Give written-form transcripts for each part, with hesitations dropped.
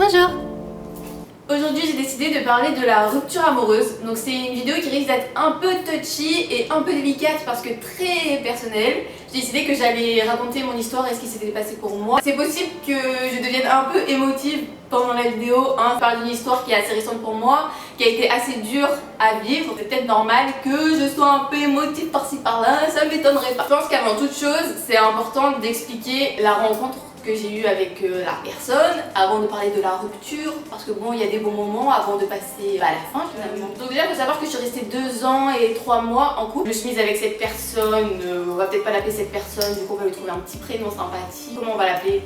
Bonjour. Aujourd'hui j'ai décidé de parler de la rupture amoureuse. Donc c'est une vidéo qui risque d'être un peu touchy et un peu délicate parce que très personnelle. J'ai décidé que j'allais raconter mon histoire et ce qui s'était passé pour moi. C'est possible que je devienne un peu émotive pendant la vidéo. Je parle d'une histoire qui est assez récente pour moi, qui a été assez dure à vivre. C'est peut-être normal que je sois un peu émotive par-ci par-là, ça m'étonnerait pas. Je pense qu'avant toute chose, c'est important d'expliquer la rencontre que j'ai eu avec la personne avant de parler de la rupture, parce que bon, il y a des bons moments avant de passer à la fin finalement. Donc déjà il faut savoir que je suis restée 2 ans et 3 mois en couple. Je me suis mise avec cette personne, on va peut-être pas l'appeler cette personne, du coup on va lui trouver un petit prénom sympathique. Comment on va l'appeler?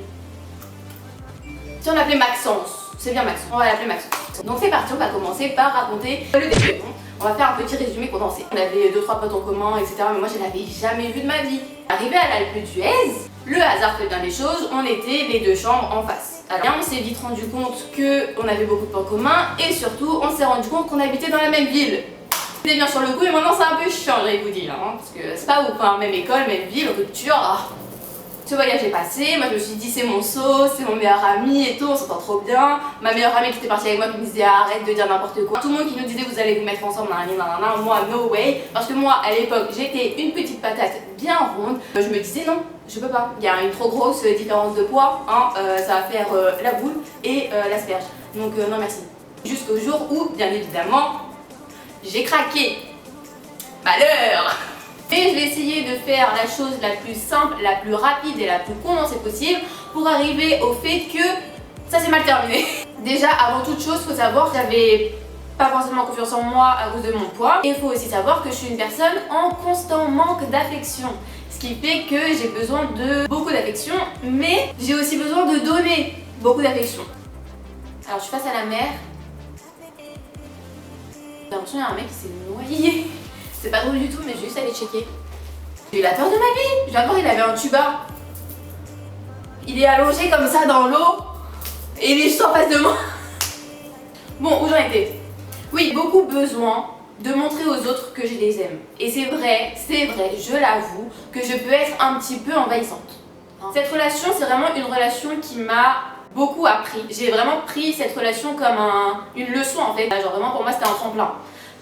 Si on l'appelait Maxence, c'est bien Maxence, on va l'appeler Maxence. Donc c'est parti, on va commencer par raconter le début. On va faire un petit résumé condensé. On avait 2-3 potes en commun, etc. Mais moi je l'avais jamais vu de ma vie. Arrivé à l'Alpe d'Huez, le hasard fait bien les choses, on était les 2 chambres en face. Alors on s'est vite rendu compte qu'on avait beaucoup de points communs et surtout on s'est rendu compte qu'on habitait dans la même ville. C'était bien sur le coup et maintenant c'est un peu chiant, j'allais vous dire, parce que c'est pas ouf, même école, même ville, rupture. Ce voyage est passé, moi je me suis dit c'est mon sauce, c'est mon meilleur ami et tout, on s'entend trop bien. Ma meilleure amie qui était partie avec moi qui me disait arrête de dire n'importe quoi. Tout le monde qui nous disait vous allez vous mettre ensemble, nanana, moi no way. Parce que moi à l'époque j'étais une petite patate bien ronde. Je me disais non, je peux pas. Il y a une trop grosse différence de poids, ça va faire la boule et l'asperge. Donc non merci. Jusqu'au jour où, bien évidemment, j'ai craqué. Malheur! Et je vais essayer de faire la chose la plus simple, la plus rapide et la plus condensée possible pour arriver au fait que ça s'est mal terminé. Déjà, avant toute chose, il faut savoir que j'avais pas forcément confiance en moi à cause de mon poids. Et il faut aussi savoir que je suis une personne en constant manque d'affection. Ce qui fait que j'ai besoin de beaucoup d'affection, mais j'ai aussi besoin de donner beaucoup d'affection. Alors je suis face à la mer. J'ai l'impression qu'il y a un mec qui s'est noyé. C'est pas drôle du tout, mais juste aller checker. J'ai eu la peur de ma vie. Je viens de voir, il avait un tuba. Il est allongé comme ça dans l'eau. Et il est juste en face de moi. Bon, où j'en étais? Oui, beaucoup besoin de montrer aux autres que je les aime. Et c'est vrai, je l'avoue, que je peux être un petit peu envahissante. Cette relation, c'est vraiment une relation qui m'a beaucoup appris. J'ai vraiment pris cette relation comme une leçon en fait. Genre vraiment pour moi c'était un tremplin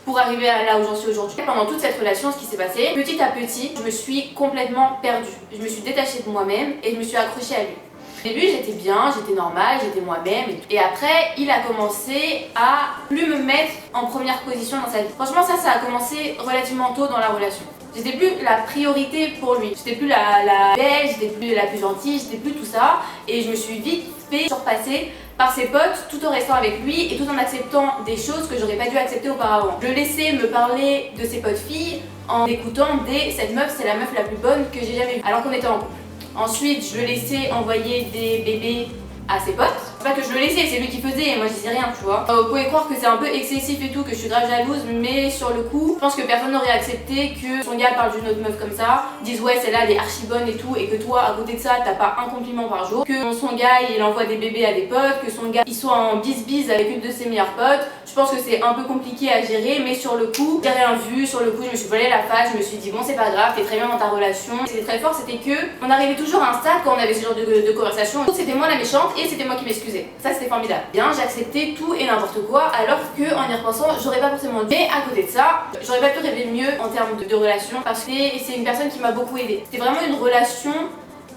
pour arriver à là où j'en suis aujourd'hui. Pendant toute cette relation, ce qui s'est passé, petit à petit, je me suis complètement perdue. Je me suis détachée de moi-même et je me suis accrochée à lui. Au début, j'étais bien, j'étais normale, j'étais moi-même. Et après, il a commencé à plus me mettre en première position dans sa vie. Franchement, ça a commencé relativement tôt dans la relation. J'étais plus la priorité pour lui. J'étais plus la belle, j'étais plus la plus gentille, j'étais plus tout ça. Et je me suis vite fait surpasser par ses potes tout en restant avec lui et tout en acceptant des choses que j'aurais pas dû accepter auparavant. Je laissais me parler de ses potes filles en écoutant cette meuf c'est la meuf la plus bonne que j'ai jamais vue alors qu'on était en couple. Ensuite je le laissais envoyer des bébés à ses potes. C'est pas que je le laissais, c'est lui qui faisait et moi je disais rien, tu vois. Vous pouvez croire que c'est un peu excessif et tout, que je suis grave jalouse, mais sur le coup, je pense que personne n'aurait accepté que son gars parle d'une autre meuf comme ça, dise ouais celle-là elle est archi bonne et tout, et que toi à côté de ça t'as pas un compliment par jour, que son gars il envoie des bébés à des potes, que son gars il soit en bis-bis avec une de ses meilleures potes. Je pense que c'est un peu compliqué à gérer, mais sur le coup, j'ai rien vu, sur le coup je me suis volé la face, je me suis dit bon c'est pas grave, t'es très bien dans ta relation. C'était très fort, c'était que on arrivait toujours à un stade quand on avait ce genre de conversation, c'était moi la méchante et c'était moi qui m'excusais. Ça c'était formidable. Bien, j'acceptais tout et n'importe quoi alors que en y repensant, j'aurais pas forcément dû. Mais à côté de ça, j'aurais pas pu rêver mieux en termes de relation parce que c'est une personne qui m'a beaucoup aidée. C'était vraiment une relation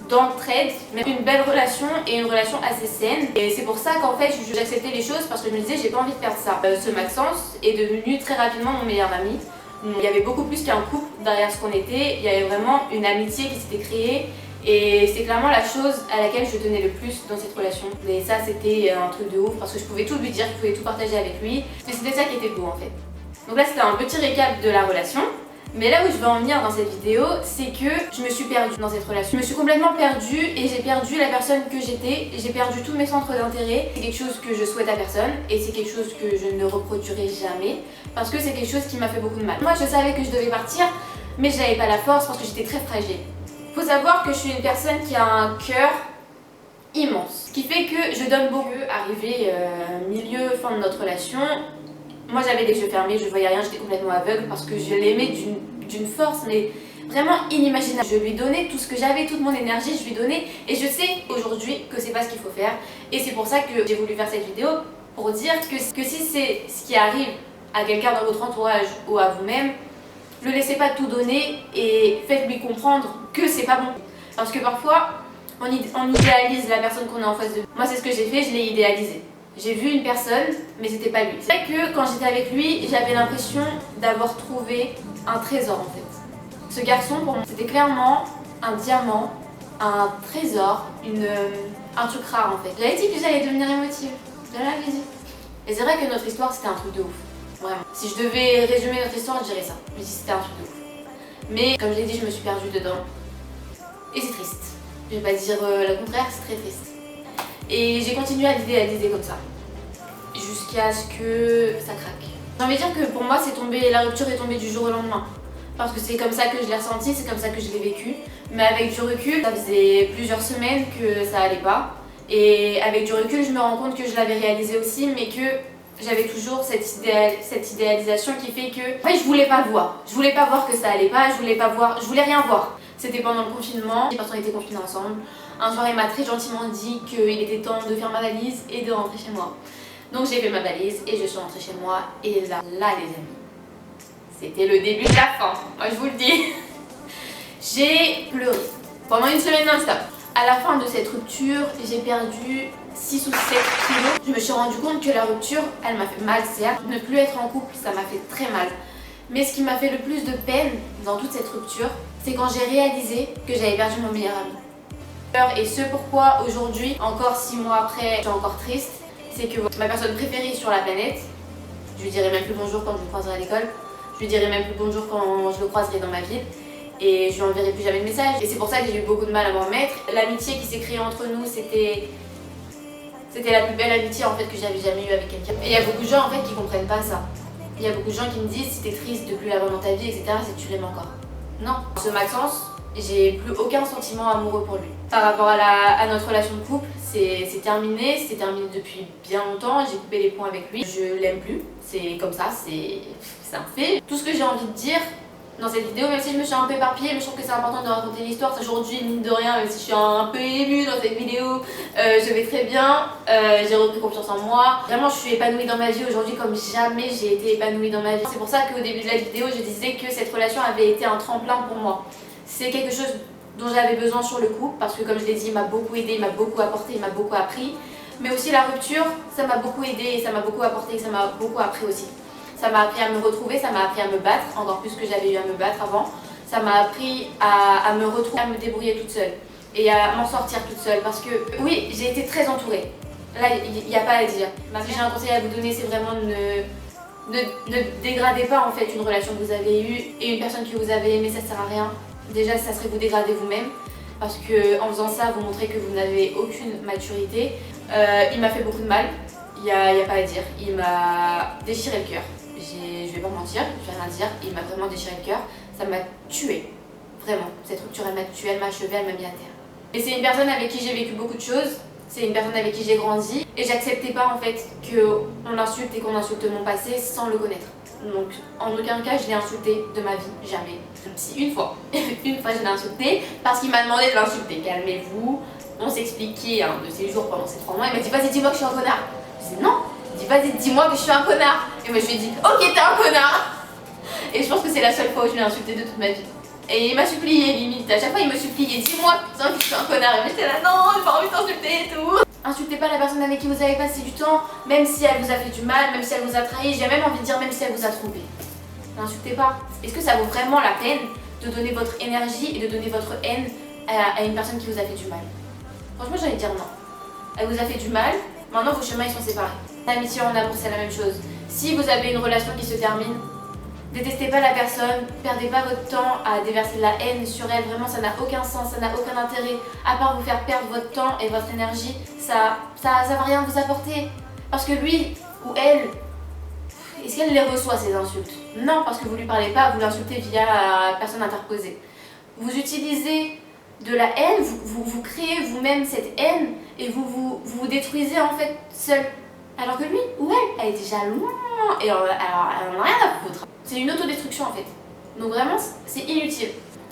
d'entraide, mais une belle relation et une relation assez saine. Et c'est pour ça qu'en fait j'acceptais les choses parce que je me disais j'ai pas envie de perdre ça. Ce Maxence est devenu très rapidement mon meilleur ami. Il y avait beaucoup plus qu'un couple derrière ce qu'on était, il y avait vraiment une amitié qui s'était créée. Et c'est clairement la chose à laquelle je tenais le plus dans cette relation. Et ça c'était un truc de ouf parce que je pouvais tout lui dire, je pouvais tout partager avec lui. Et c'était ça qui était beau en fait. Donc là c'était un petit récap de la relation. Mais là où je veux en venir dans cette vidéo, c'est que je me suis perdue dans cette relation. Je me suis complètement perdue et j'ai perdu la personne que j'étais. J'ai perdu tous mes centres d'intérêt. C'est quelque chose que je souhaite à personne et c'est quelque chose que je ne reproduirai jamais parce que c'est quelque chose qui m'a fait beaucoup de mal. Moi je savais que je devais partir mais je n'avais pas la force parce que j'étais très fragile. Faut savoir que je suis une personne qui a un cœur immense. Ce qui fait que je donne beaucoup. Arrivé milieu, fin de notre relation, moi j'avais les yeux fermés, je voyais rien, j'étais complètement aveugle parce que je l'aimais d'une force, mais vraiment inimaginable. Je lui donnais tout ce que j'avais, toute mon énergie, je lui donnais et je sais aujourd'hui que c'est pas ce qu'il faut faire. Et c'est pour ça que j'ai voulu faire cette vidéo pour dire que si c'est ce qui arrive à quelqu'un dans votre entourage ou à vous-même, ne laissez pas tout donner et faites-lui comprendre que c'est pas bon. Parce que parfois, on idéalise la personne qu'on a en face de nous. Moi, c'est ce que j'ai fait, je l'ai idéalisé. J'ai vu une personne, mais c'était pas lui. C'est vrai que quand j'étais avec lui, j'avais l'impression d'avoir trouvé un trésor en fait. Ce garçon, pour moi, c'était clairement un diamant, un trésor, un truc rare en fait. J'avais dit que j'allais devenir émotive, je l'avais dit. Et c'est vrai que notre histoire, c'était un truc de ouf. Vraiment. Si je devais résumer notre histoire, je dirais ça. Je dis c'était un truc de ouf. Mais comme je l'ai dit, je me suis perdue dedans. Et c'est triste. Je vais pas dire le contraire, c'est très triste. Et j'ai continué à l'idéaliser comme ça. Jusqu'à ce que ça craque. J'ai envie de dire que pour moi, la rupture est tombée du jour au lendemain. Parce que c'est comme ça que je l'ai ressenti, c'est comme ça que je l'ai vécu. Mais avec du recul, ça faisait plusieurs semaines que ça allait pas. Et avec du recul, je me rends compte que je l'avais réalisé aussi, mais que j'avais toujours cette idéalisation qui fait que en fait, je voulais pas le voir. Je voulais pas voir que ça allait pas, je voulais rien voir. C'était pendant le confinement, parce qu'on était confinés ensemble. Un soir, il m'a très gentiment dit qu'il était temps de faire ma valise et de rentrer chez moi. Donc j'ai fait ma valise et je suis rentrée chez moi. Et là les amis, c'était le début de la fin. Moi je vous le dis. J'ai pleuré pendant une semaine non-stop. À la fin de cette rupture, j'ai perdu 6 ou 7 kilos. Je me suis rendu compte que la rupture, elle m'a fait mal, certes. Ne plus être en couple, ça m'a fait très mal. Mais ce qui m'a fait le plus de peine dans toute cette rupture, c'est quand j'ai réalisé que j'avais perdu mon meilleur ami. Et ce pourquoi aujourd'hui, encore 6 mois après, je suis encore triste, c'est que ma personne préférée sur la planète, je lui dirai même plus bonjour quand je le croiserai à l'école, je lui dirai même plus bonjour quand je le croiserai dans ma ville, et je lui enverrai plus jamais de message. Et c'est pour ça que j'ai eu beaucoup de mal à m'en remettre. L'amitié qui s'est créée entre nous, c'était la plus belle amitié en fait que j'avais jamais eue avec quelqu'un. Et il y a beaucoup de gens en fait qui comprennent pas ça. Il y a beaucoup de gens qui me disent si t'es triste de plus l'avoir dans ta vie, etc., c'est que tu l'aimes encore. Non. Ce Maxence, j'ai plus aucun sentiment amoureux pour lui. Par rapport à notre relation de couple, c'est terminé depuis bien longtemps, j'ai coupé les ponts avec lui. Je l'aime plus, c'est comme ça, c'est un fait. Tout ce que j'ai envie de dire dans cette vidéo, même si je me suis un peu éparpillée, mais je trouve que c'est important de raconter l'histoire. Aujourd'hui, mine de rien, même si je suis un peu émue dans cette vidéo, je vais très bien, j'ai repris confiance en moi. Vraiment, je suis épanouie dans ma vie aujourd'hui comme jamais j'ai été épanouie dans ma vie. C'est pour ça qu'au début de la vidéo, je disais que cette relation avait été un tremplin pour moi. C'est quelque chose dont j'avais besoin sur le coup, parce que comme je l'ai dit, il m'a beaucoup aidé, il m'a beaucoup apporté, il m'a beaucoup appris. Mais aussi la rupture, ça m'a beaucoup aidé, ça m'a beaucoup apporté, ça m'a beaucoup appris aussi. Ça m'a appris à me retrouver, ça m'a appris à me battre, encore plus que j'avais eu à me battre avant. Ça m'a appris à me retrouver, à me débrouiller toute seule et à m'en sortir toute seule. Parce que oui, j'ai été très entourée. Là, il n'y a pas à dire. Si j'ai un conseil à vous donner, c'est vraiment ne dégradez pas en fait une relation que vous avez eue et une personne que vous avez aimée, ça sert à rien. Déjà, ça serait vous dégrader vous-même. Parce que en faisant ça, vous montrez que vous n'avez aucune maturité. Il m'a fait beaucoup de mal, il n'y a pas à dire. Il m'a déchiré le cœur. Je vais pas mentir, je vais rien dire, il m'a vraiment déchiré le cœur, ça m'a tuée, vraiment. Cette rupture elle m'a tuée, elle m'a achevée, elle m'a mis à terre. Et c'est une personne avec qui j'ai vécu beaucoup de choses, c'est une personne avec qui j'ai grandi, et j'acceptais pas en fait qu'on insulte et qu'on insulte mon passé sans le connaître. Donc en aucun cas je l'ai insulté de ma vie, jamais. Si une fois je l'ai insulté parce qu'il m'a demandé de l'insulter, calmez-vous, on s'expliquait un de ces jours pendant ces 3 mois, il m'a dit vas-y dis-moi que je suis un connard. Je dis non. Il dit vas-y dis-moi que je suis un connard. Et moi je lui ai dit ok t'es un connard. Et je pense que c'est la seule fois où je l'ai insulté de toute ma vie. Et il m'a supplié limite, à chaque fois il me suppliait dis-moi putain que je suis un connard. Et moi j'étais là non j'ai pas envie de t'insulter et tout. Insultez pas la personne avec qui vous avez passé du temps, même si elle vous a fait du mal, même si elle vous a trahi, j'ai même envie de dire même si elle vous a trompé. N'insultez pas. Est-ce que ça vaut vraiment la peine de donner votre énergie et de donner votre haine à une personne qui vous a fait du mal? Franchement j'ai envie de dire non. Elle vous a fait du mal, maintenant vos chemins ils sont séparés. L'amitié en amour c'est la même chose. Si vous avez une relation qui se termine, détestez pas la personne, perdez pas votre temps à déverser de la haine sur elle, vraiment ça n'a aucun sens, ça n'a aucun intérêt, à part vous faire perdre votre temps et votre énergie, ça va rien vous apporter. Parce que lui ou elle, est-ce qu'elle les reçoit ces insultes? Non, parce que vous lui parlez pas, vous l'insultez via personne interposée. Vous utilisez de la haine, vous créez vous-même cette haine et vous détruisez en fait seul. Alors que lui ou elle est déjà loin et elle en a rien à foutre. C'est une autodestruction en fait. Donc vraiment c'est inutile.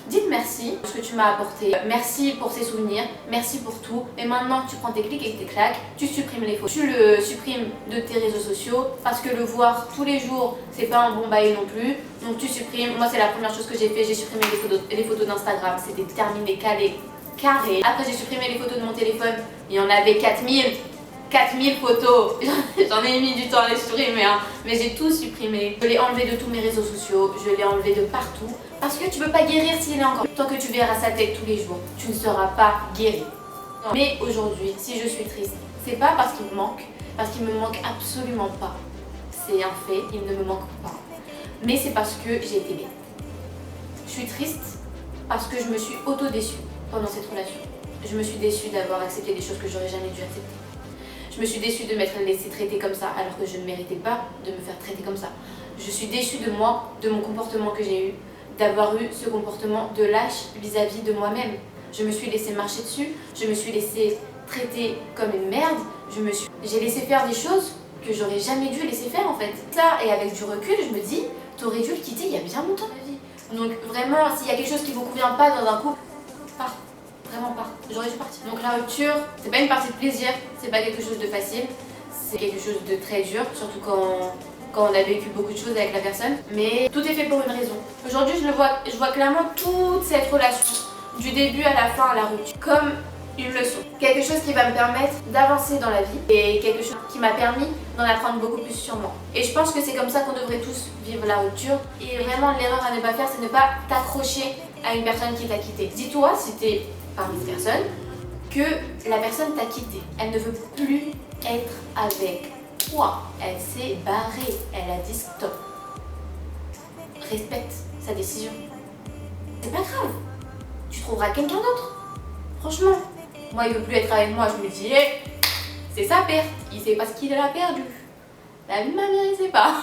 Dites merci pour ce que tu m'as apporté, merci pour ces souvenirs, merci pour tout. Et maintenant tu prends tes clics et tes claques, tu supprimes les photos. Tu le supprimes de tes réseaux sociaux parce que le voir tous les jours, c'est pas un bon bail non plus. Donc tu supprimes. Moi, c'est la première chose que j'ai fait, j'ai supprimé les photos d'Instagram. C'était terminé, calé, carré. Après, j'ai supprimé les photos de mon téléphone. Il y en avait 4000 photos. J'en ai mis du temps à les supprimer, hein. Mais j'ai tout supprimé. Je l'ai enlevé de tous mes réseaux sociaux, je l'ai enlevé de partout. Parce que tu peux pas guérir s'il est encore. Tant que tu verras sa tête tous les jours, tu ne seras pas guéri. Mais aujourd'hui, si je suis triste, c'est pas parce qu'il me manque, parce qu'il me manque absolument pas. C'est un fait, il ne me manque pas. Mais c'est parce que j'ai été bête. Je suis triste parce que je me suis auto-déçue pendant cette relation. Je me suis déçue d'avoir accepté des choses que j'aurais jamais dû accepter. Je me suis déçue de m'être laissée traiter comme ça alors que je ne méritais pas de me faire traiter comme ça. Je suis déçue de moi, de mon comportement que j'ai eu, d'avoir eu ce comportement de lâche vis-à-vis de moi-même. Je me suis laissée marcher dessus, je me suis laissée traiter comme une merde, j'ai laissé faire des choses que j'aurais jamais dû laisser faire en fait. Ça, et avec du recul, je me dis, t'aurais dû le quitter il y a bien longtemps ma vie. Donc vraiment, s'il y a quelque chose qui vous convient pas dans un couple, pars. Vraiment pas. J'aurais dû partir. Donc la rupture, c'est pas une partie de plaisir, c'est pas quelque chose de facile, c'est quelque chose de très dur, surtout quand on a vécu beaucoup de choses avec la personne. Mais tout est fait pour une raison. Aujourd'hui, je vois clairement toute cette relation, du début à la fin, à la rupture, comme une leçon. Quelque chose qui va me permettre d'avancer dans la vie et quelque chose qui m'a permis d'en apprendre beaucoup plus sur moi. Et je pense que c'est comme ça qu'on devrait tous vivre la rupture. Et vraiment, l'erreur à ne pas faire, c'est ne pas t'accrocher à une personne qui t'a quitté. Dis-toi, si t'es parmi ces personnes, que la personne t'a quitté. Elle ne veut plus être avec toi. Elle s'est barrée. Elle a dit stop. Respecte sa décision. C'est pas grave. Tu trouveras quelqu'un d'autre. Franchement. Moi, il veut plus être avec moi. Je me dis, hey, c'est sa perte. Il sait pas ce qu'il a perdu. La vie de ma mère, il sait pas.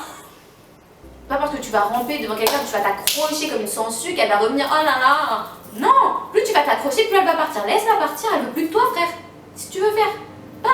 Pas parce que tu vas ramper devant quelqu'un que tu vas t'accrocher comme une sangsue qu'elle va revenir. Oh là là. Non, plus tu vas t'accrocher, plus elle va partir. Laisse-la partir, elle veut plus de toi, frère. Si tu veux faire, pars.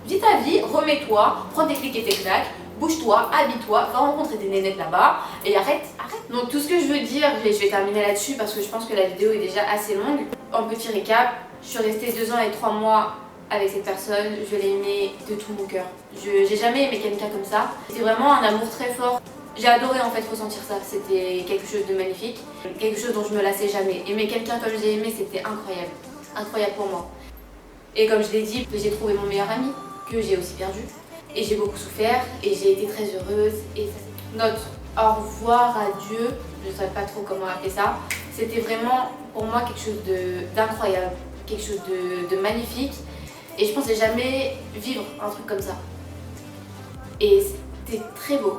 Vis ta vie, remets-toi, prends tes clics et tes claques, bouge-toi, habille-toi, va rencontrer des nénettes là-bas et arrête. Donc tout ce que je veux dire, je vais terminer là-dessus parce que je pense que la vidéo est déjà assez longue. En petit récap, je suis restée 2 ans et 3 mois avec cette personne, je l'ai aimée de tout mon cœur. J'ai jamais aimé quelqu'un comme ça. C'est vraiment un amour très fort. J'ai adoré en fait ressentir ça, c'était quelque chose de magnifique, quelque chose dont je me lassais jamais. Aimer quelqu'un comme j'ai aimé, c'était incroyable, incroyable pour moi. Et comme je l'ai dit, j'ai trouvé mon meilleur ami, que j'ai aussi perdu. Et j'ai beaucoup souffert, et j'ai été très heureuse. Et notre au revoir à Dieu, je ne savais pas trop comment appeler ça, c'était vraiment pour moi quelque chose d'incroyable, quelque chose de magnifique. Et je pensais jamais vivre un truc comme ça. Et c'était très beau.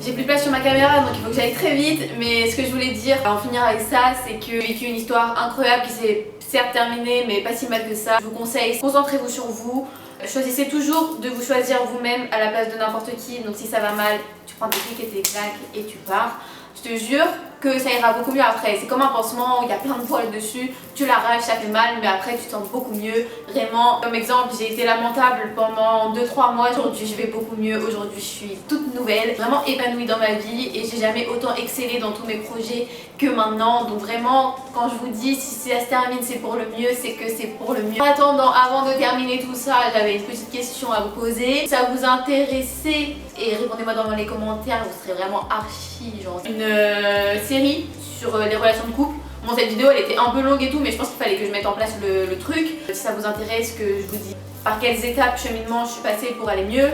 J'ai plus de place sur ma caméra donc il faut que j'aille très vite, mais ce que je voulais dire en finir avec ça, c'est que j'ai vécu une histoire incroyable qui s'est certes terminée mais pas si mal que ça. Je vous conseille, concentrez-vous sur vous, choisissez toujours de vous choisir vous-même à la place de n'importe qui. Donc si ça va mal, tu prends tes clics et tes claques et tu pars. Je te jure que ça ira beaucoup mieux après. C'est comme un pansement, il y a plein de poils dessus, tu l'arraches, ça fait mal, mais après tu te sens beaucoup mieux. Vraiment, comme exemple, j'ai été lamentable pendant 2-3 mois. Aujourd'hui, je vais beaucoup mieux. Aujourd'hui, je suis toute nouvelle, vraiment épanouie dans ma vie et j'ai jamais autant excellé dans tous mes projets que maintenant. Donc vraiment, quand je vous dis si ça se termine, c'est pour le mieux, c'est que c'est pour le mieux. En attendant, avant de terminer tout ça, j'avais une petite question à vous poser. Si ça vous intéressait, et répondez-moi dans les commentaires, vous serez vraiment archi genre une série sur les relations de couple. Bon, cette vidéo elle était un peu longue et tout, mais je pense qu'il fallait que je mette en place le truc. Si ça vous intéresse, que je vous dis par quelles étapes cheminement je suis passée pour aller mieux,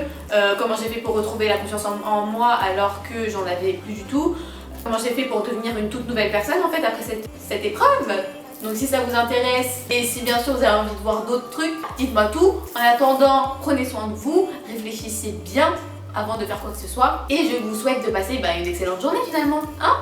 comment j'ai fait pour retrouver la confiance en moi alors que j'en avais plus du tout, comment j'ai fait pour devenir une toute nouvelle personne en fait après cette épreuve. Donc si ça vous intéresse et si bien sûr vous avez envie de voir d'autres trucs, dites-moi tout. En attendant, prenez soin de vous, réfléchissez bien avant de faire quoi que ce soit et je vous souhaite de passer une excellente journée finalement, hein.